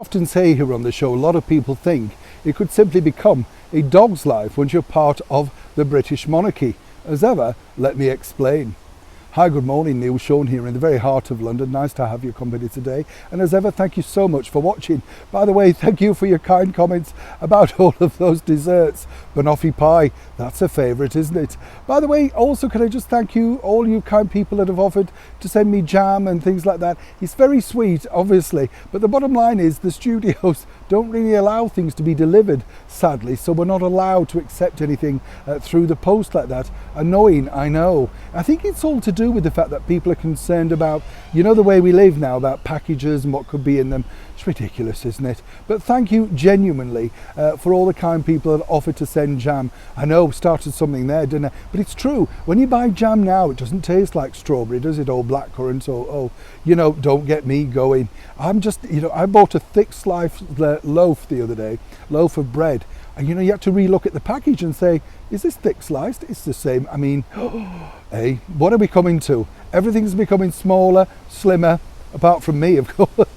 Often say here on the show, a lot of people think it could simply become a dog's life once you're part of the British monarchy. As ever, let me explain. Hi, good morning, Neil Sean here in the very heart of London. Nice to have your company today. And as ever, thank you so much for watching. By the way, thank you for your kind comments about all of those desserts. Banoffee pie, that's a favourite, isn't it? By the way, also can I just thank you, all you kind people that have offered to send me jam and things like that. It's very sweet, obviously, but the bottom line is the studios don't really allow things to be delivered, sadly, so we're not allowed to accept anything through the post like that. Annoying, I know. I think it's all to do with the fact that people are concerned about, you know, the way we live now, about packages and what could be in them. It's ridiculous, isn't it? But thank you genuinely for all the kind people that offered to send jam. I know, started something there, didn't I? But it's true, when you buy jam now, it doesn't taste like strawberry, does it? Or blackcurrant, or, oh, you know, don't get me going. I'm just, you know, I bought a thick slice loaf the other day, loaf of bread, and you know, you have to re-look at the package and say, is this thick sliced? It's the same. I mean, hey, what are we coming to? Everything's becoming smaller, slimmer, apart from me, of course.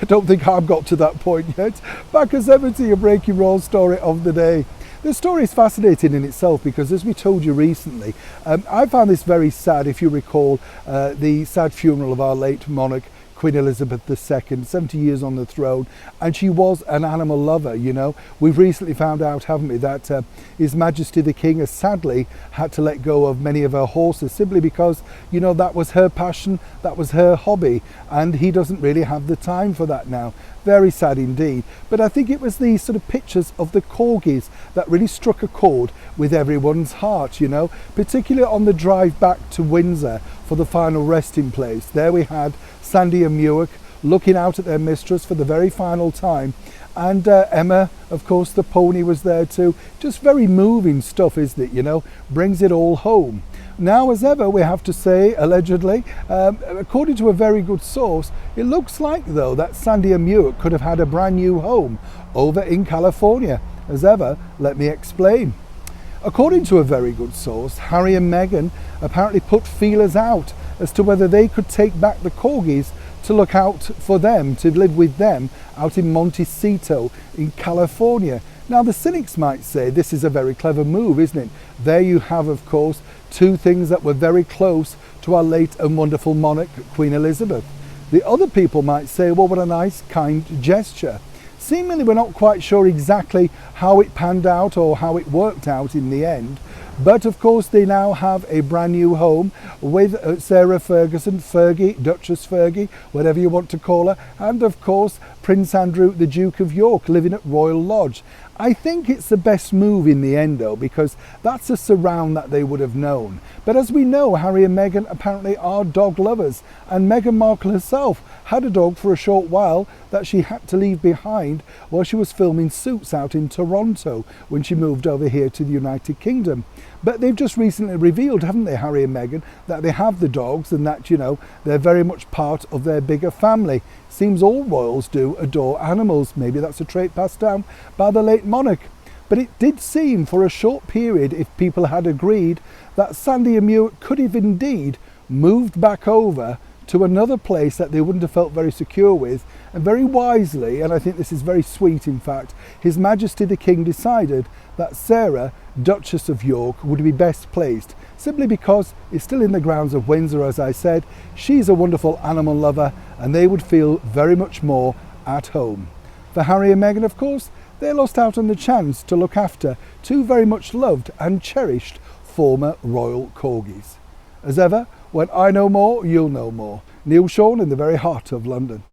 I don't think I've got to that point yet. Back as ever to your breaking raw story of the day. The story is fascinating in itself because, as we told you recently, I found this very sad. If you recall the sad funeral of our late monarch, Queen Elizabeth II, 70 years on the throne, and she was an animal lover, you know. We've recently found out, haven't we, that His Majesty the King has sadly had to let go of many of her horses simply because, you know, that was her passion, that was her hobby, and he doesn't really have the time for that now. Very sad indeed. But I think it was these sort of pictures of the corgis that really struck a chord with everyone's heart, you know, particularly on the drive back to Windsor for the final resting place. There we had Sandy and Muick looking out at their mistress for the very final time, and Emma, of course, the pony, was there too. Just very moving stuff, isn't it? You know, brings it all home. Now, as ever, we have to say, allegedly, according to a very good source, it looks like, though, that Sandy and Muick could have had a brand new home over in California. As ever, let me explain. According to a very good source, Harry and Meghan apparently put feelers out as to whether they could take back the corgis to look out for them, to live with them out in Montecito in California. Now, the cynics might say this is a very clever move, isn't it? There you have, of course, two things that were very close to our late and wonderful monarch, Queen Elizabeth. The other people might say, well, what a nice, kind gesture. Seemingly, we're not quite sure exactly how it panned out or how it worked out in the end. But of course, they now have a brand new home with Sarah Ferguson, Fergie, Duchess Fergie, whatever you want to call her, and of course, Prince Andrew, the Duke of York, living at Royal Lodge. I think it's the best move in the end, though, because that's a surround that they would have known. But as we know, Harry and Meghan apparently are dog lovers, and Meghan Markle herself had a dog for a short while that she had to leave behind while she was filming Suits out in Toronto when she moved over here to the United Kingdom. But they've just recently revealed, haven't they, Harry and Meghan, that they have the dogs and that, you know, they're very much part of their bigger family. Seems all royals do adore animals. Maybe that's a trait passed down by the late monarch. But it did seem for a short period, if people had agreed, that Sandy and Muick could have indeed moved back over to another place that they wouldn't have felt very secure with, and very wisely, and I think this is very sweet in fact, His Majesty the King decided that Sarah, Duchess of York, would be best placed, simply because it's still in the grounds of Windsor, as I said. She's a wonderful animal lover, and they would feel very much more at home. For Harry and Meghan, of course, they lost out on the chance to look after two very much loved and cherished former royal corgis. As ever, when I know more, you'll know more. Neil Sean in the very heart of London.